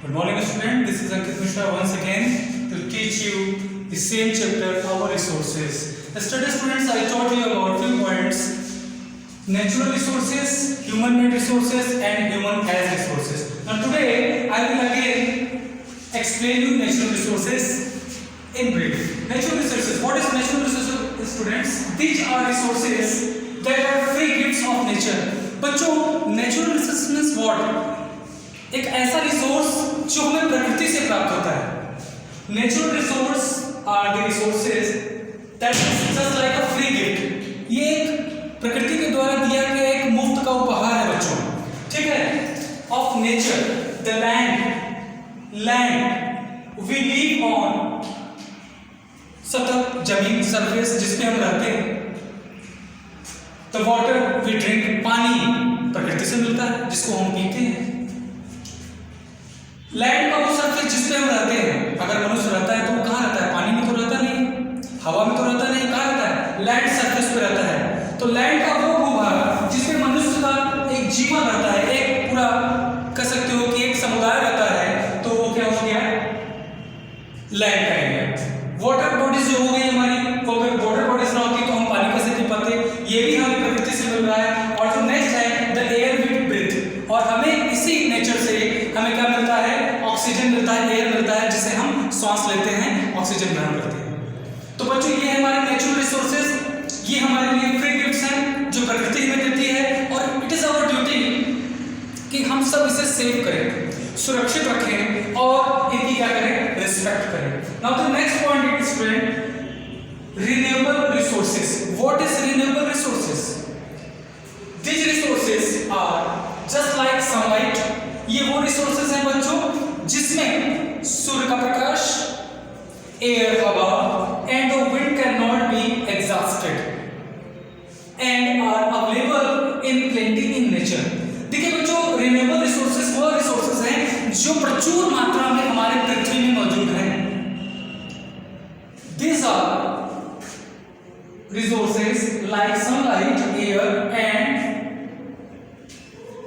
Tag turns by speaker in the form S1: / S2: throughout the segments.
S1: Good morning student, this is Ankit Mishra once again to teach you the same chapter, our resources. Yesterday students, I taught you about few points: natural resources, human made resources and human as resources. Now today I will again explain you natural resources in brief. Natural resources, what is natural resources students? These are resources that are free gifts of nature. बच्चों, natural resources means what? एक ऐसा resource जो हमें प्रकृति से प्राप्त होता है। Natural resource are the resources that is just like a free gift. ये एक प्रकृति के द्वारा दिया गया एक मुफ्त का उपहार है बच्चों, ठीक है। Of nature, the land we live on, सतत जमीन, सरफेस जिसपे हम रहते हैं। द वाटर वी ड्रिंक, पानी प्रकृति से मिलता है जिसको हम पीते हैं। लैंड का वो सरफेस जिस पे हम रहते हैं, अगर मनुष्य रहता है तो वो कहाँ रहता है? पानी में तो रहता नहीं, हवा में तो रहता नहीं, कहाँ रहता है? लैंड सरफेस पे रहता है। तो लैंड का वो भूभाग जिसमें मनुष्य का एक जीवन रहता है, एक पूरा कह सकते हो कि एक समुदाय रहता है, तो वो क्या हो गया? लैंड का एरिया। वाटर बॉडीज जो हो गई हमारी, वो अगर वाटर बॉडीज ना होती तो हम पानी कैसे पी पाते? ये भी हमें प्रकृति से मिल रहा है। और जो नेक्स्ट है द एयर वी ब्रीथ, और हमें इसी नेचर से हमें क्या मिलता है? ऑक्सीजन मिलता है, एयर मिलता है, जिसे हम सांस लेते हैं, ऑक्सीजन ग्रहण करते हैं। तो बच्चों, ये हमारे नेचुरल रिसोर्सेज, ये हमारे लिए फ्री गिफ्ट्स हैं जो प्रकृति हमें देती है, और इट इज आवर ड्यूटी कि हम सब इसे सेव करें, सुरक्षित रखें और इनकी क्या करें? रिस्पेक्ट करें। Now the next point is friend, renewable resources. What is renewable resources? These resources are just like sunlight. ये वो रिसोर्सेज हैं बच्चों जिसमें सूर्य का प्रकाश, एयर हवा and the wind can not be exhausted and are available in plenty in nature. देखिए बच्चों, रिन्यूएबल रिसोर्सेज वो रिसोर्सेज हैं जो प्रचुर मात्रा में हमारे पृथ्वी में मौजूद हैं। These are resources like sunlight, air and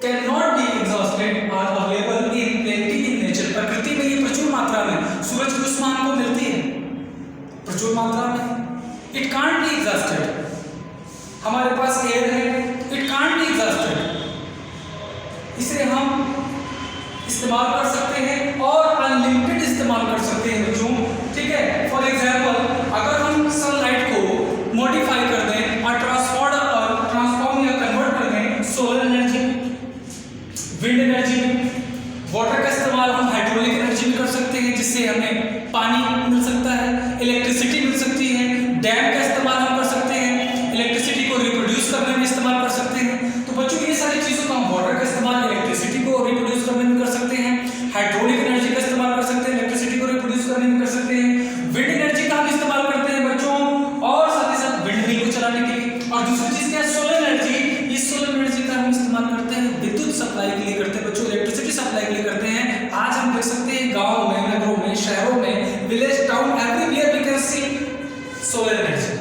S1: cannot be exhausted are available in plenty in nature. प्रकृति में ये प्रचुर मात्रा में, सूरज की ऊष्मा हमको मिलती है प्रचुर मात्रा में। It can't be exhausted. हमारे पास एयर है, it can't be exhausted. इसे हम इस्तेमाल कर सकते हैं और अनलिमिटेड इस्तेमाल कर सकते हैं बच्चों, ठीक है। फॉर एग्जाम्पल, अगर हम सनलाइट को मॉडिफाई कर दें और ट्रांसफॉर्म या कन्वर्ट कर दें सोलर एनर्जी, विंड एनर्जी में, वाटर का इस्तेमाल हम हाइड्रोलिक एनर्जी में कर सकते हैं जिससे हमें पानी मिल सकता है, इलेक्ट्रिसिटी मिल सकती है। डैम का इस्तेमाल हम कर सकते हैं, इलेक्ट्रिसिटी को रिप्रोड्यूस करने में इस्तेमाल कर सकते हैं। तो बच्चों, ये सारी चीज़ों का हम वाटर का इस्तेमाल इलेक्ट्रिसिटी को रिप्रोड्यूस करने में कर सकते हैं, हाइड्रोलिक एनर्जी का इस्तेमाल कर सकते हैं, इलेक्ट्रिसिटी को रिप्रोड्यूस करने में कर सकते हैं, विंड एनर्जी का हम इस्तेमाल करते हैं बच्चों, और साथ ही साथ विंड व्हील को चलाने के लिए। और दूसरी चीज़ क्या है? Solar energy. इस सोलर एनर्जी का हम इस्तेमाल करते हैं विद्युत सप्लाई के लिए करते हैं बच्चों, इलेक्ट्रिसिटी सप्लाई के लिए करते हैं। आज हम देख सकते हैं गाँव में, नगरों में, शहरों में, village, town, everywhere we can see solar energy.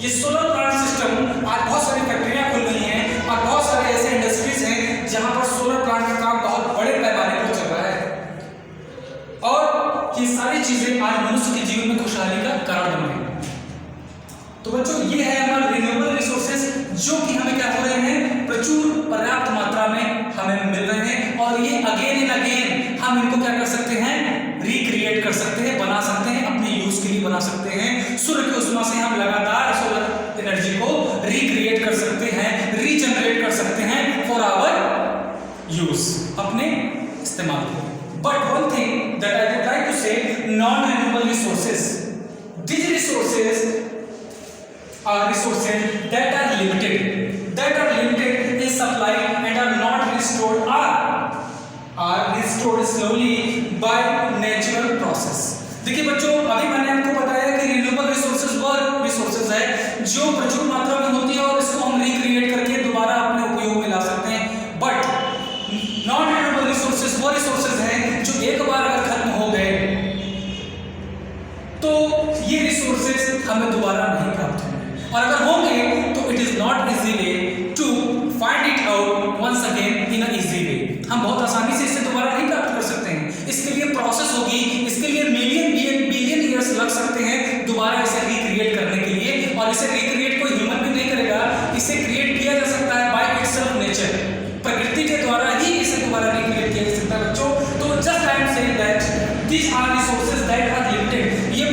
S1: ये सोलर प्लांट सिस्टम, आज बहुत सारी फैक्ट्रियां खुल रही हैं और बहुत सारे ऐसे इंडस्ट्रीज हैं जहां पर सोलर प्लांट का काम बहुत बड़े पैमाने पर चल रहा है, और ये सारी चीजें आज मनुष्य के जीवन में खुशहाली का कारण बन रही है। तो बच्चों, ये है हमारे रिन्यूएबल रिसोर्सेज जो कि हमें क्या हो रहे हैं? प्रचुर पर्याप्त मात्रा में हमें मिल रहे हैं, और ये अगेन एंड अगेन हम इनको क्या कर सकते हैं? रिक्रिएट कर सकते हैं, बना सकते हैं, अपने यूज के लिए बना सकते हैं। सूर्य की ऊष्मा से हम लगातार सोलर एनर्जी को रिक्रिएट कर सकते हैं, रीजनरेट कर सकते हैं फॉर आवर यूज, अपने इस्तेमाल के लिए। But one thing that I would like to say, non renewable resources, these resources are resources that are limited in supply and are not restored, are restored slowly by natural process. देखिए बच्चों, अभी मैंने आपको बताया कि renewable resources वो resources है जो प्रचुर मात्रा में होती है और इसको हम रिक्रिएट करके दोबारा अपने उपयोग में ला सकते हैं। बट नॉन रिन्यूएबल रिसोर्सेज वो रिसोर्सेज हैं जो एक बार अगर खत्म हो गए तो ये रिसोर्सेज हमें दोबारा नहीं प्राप्त होंगे, और अगर होंगे तो it is not easy way to find it out once again in a easy way. हम बहुत आसानी से इसे दोबारा नहीं प्राप्त कर सकते हैं। These are resources that are limited. ये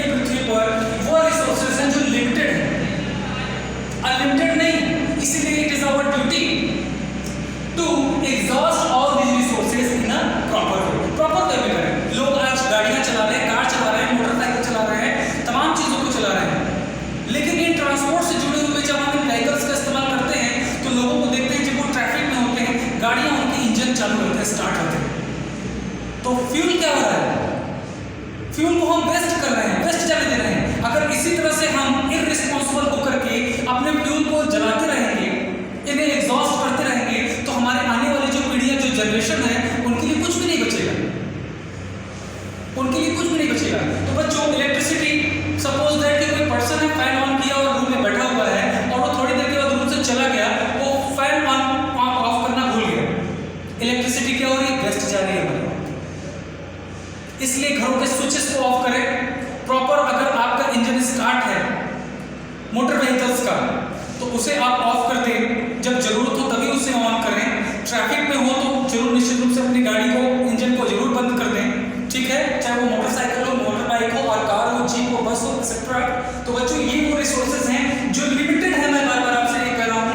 S1: पृथ्वी पर वो रिसोर्सेज हैं जो लिमिटेड हैं, अनलिमिटेड नहीं। इसीलिए it is our duty to exhaust all these resources in a proper way में करें। लोग आज गाड़ियां चला रहे हैं, कार चला रहे हैं, मोटरसाइकिल चला रहे हैं, तमाम चीजों को चला रहे हैं, लेकिन इन ट्रांसपोर्ट से जुड़े हुए जब हम इन व्हीकल्स का इस्तेमाल करते हैं तो लोगों को देखते हैं जब वो ट्रैफिक में होते हैं, गाड़ियां उनके इंजन चालू होते हैं, स्टार्ट होते हैं, तो फ्यूल क्या हो रहा है? फ्यूल को हम वेस्ट कर रहे हैं, वेस्ट जाने दे रहे हैं। अगर इसी तरह से हम इररिस्पांसिबल होकर के अपने फ्यूल को जलाते रहेंगे, इन्हें एग्जॉस्ट करते रहेंगे, तो हमारे आने वाली जो पीढ़ियां, जो जनरेशन है, उनके लिए कुछ भी नहीं बचेगा, उनके लिए कुछ भी नहीं बचेगा। तो बच्चों, इलेक्ट्रिसिटी, सपोज दैट कि कोई पर्सन है, फैन ऑन किया और रूम में बैठा हुआ है और वो थोड़ी देर के बाद रूम से चला गया, वो फैन ऑफ करना भूल गया, इलेक्ट्रिसिटी क्या हो रही है? वेस्ट जा रही है। इसलिए घरों के स्विचेस को ऑफ करें प्रॉपर। अगर आपका इंजन स्टार्ट है मोटर व्हीकल्स का, तो उसे आप ऑफ कर दें, जब जरूरत हो तभी उसे ऑन करें। ट्रैफिक में हो तो जरूर निश्चित रूप से अपनी गाड़ी को, इंजन को जरूर बंद कर दें, ठीक है, चाहे वो मोटरसाइकिल हो, मोटर बाइक हो, और कार हो, जीप हो, बस हो, एक्सेट्रा। तो बच्चों, ये वो रिसोर्सेज हैं जो लिमिटेड है। मैं बार बार आपसे ये कह रहा हूँ,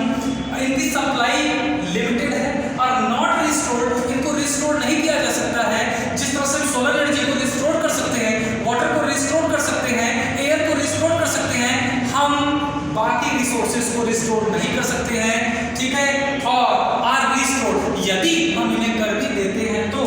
S1: इनकी सप्लाई लिमिटेड है और नॉट रिस्टोर्ड। इनको रिस्टोर नहीं किया जा सकता है। जिस तरह से सोलर एनर्जी को रिस्टोर कर सकते हैं, वाटर को रिस्टोर कर सकते हैं, एयर को रिस्टोर कर सकते हैं, हम बाकी रिसोर्सेज को रिस्टोर नहीं कर सकते हैं, ठीक है। और आर रिस्टोर, यदि हम इन्हें कर भी देते हैं तो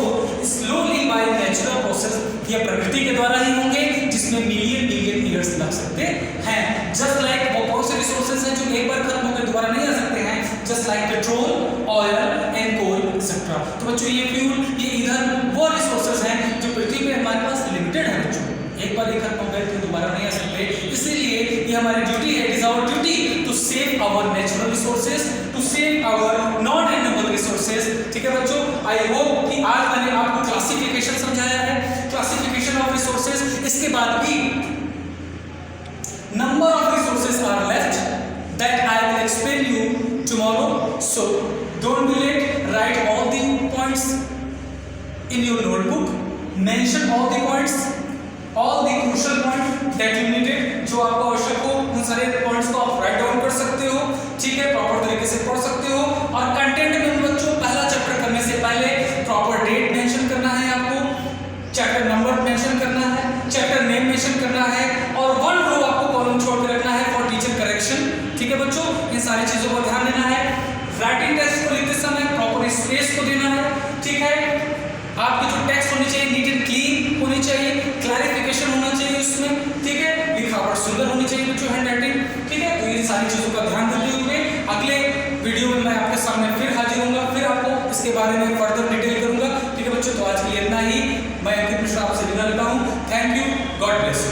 S1: स्लोली बाय नेचुरल प्रोसेस, ये प्रकृति के द्वारा ही होंगे, जिसमें मिलियन ईयर्स लग सकते हैं। जस्ट लाइक वो कौन से रिसोर्सेज हैं जो एक बार खत्म होकर दोबारा नहीं आ सकते हैं, just like petrol, oil and coal etcetera. तो बच्चों, ये फ्यूल, ये ईंधन वो रिसोर्सेज हैं जो पृथ्वी पे हमारे पास लिमिटेड है। बच्चों, एक बार खत्म हो गए तो दोबारा नहीं आ सकते। इसलिए ये हमारी ड्यूटी है, it is our duty to save our natural resources, to save our non renewable resources, ठीक है बच्चों। आई होप कि आज मैंने आपको क्लासिफिकेशन समझाया है, क्लासिफिकेशन ऑफ रिसोर्सेज। इसके बाद भी number of resources are left that I will explain you tomorrow. So don't be late. Write all the points in your notebook. Mention all the points, all the crucial points that you needed. जो आपको आवश्यक हो, उन सारे points को आप write down कर सकते हो, ठीक है, प्रॉपर तरीके से पढ़ सकते हो। और कंटेंट में बच्चों, पहला चैप्टर करने से पहले प्रॉपर डेट मेंशन करना है आपको, चैप्टर नंबर मेंशन करना है, चैप्टर नेम मेंशन करना है, और 1 रो आपको कॉलम छोड़ के रखना है फॉर टीचर करेक्शन, ठीक है बच्चों। इन सारी चीजों को ध्यान देना है। राइटिंग टेस्ट को लिखते समय प्रॉपर स्पेस को देना है, ठीक है। आपकी जो टेक्स्ट होनी चाहिए नीट एंड क्लीन होनी चाहिए, क्लैरिफिकेशन होना चाहिए उसमें, ठीक है, लिखावट सुंदर होनी चाहिए बच्चों, हैंड राइटिंग, ठीक है। तो इन सारी चीजों का ध्यान देते हुए अगले वीडियो में मैं आपके सामने फिर हाजिर होऊंगा, फिर आपको इसके बारे में फर्दर डिटेल करूंगा, ठीक है बच्चों। तो आज के लिए इतना ही। मैं अंकित मिश्रा आपसे विदा लेता हूँ। Thank you, God bless you.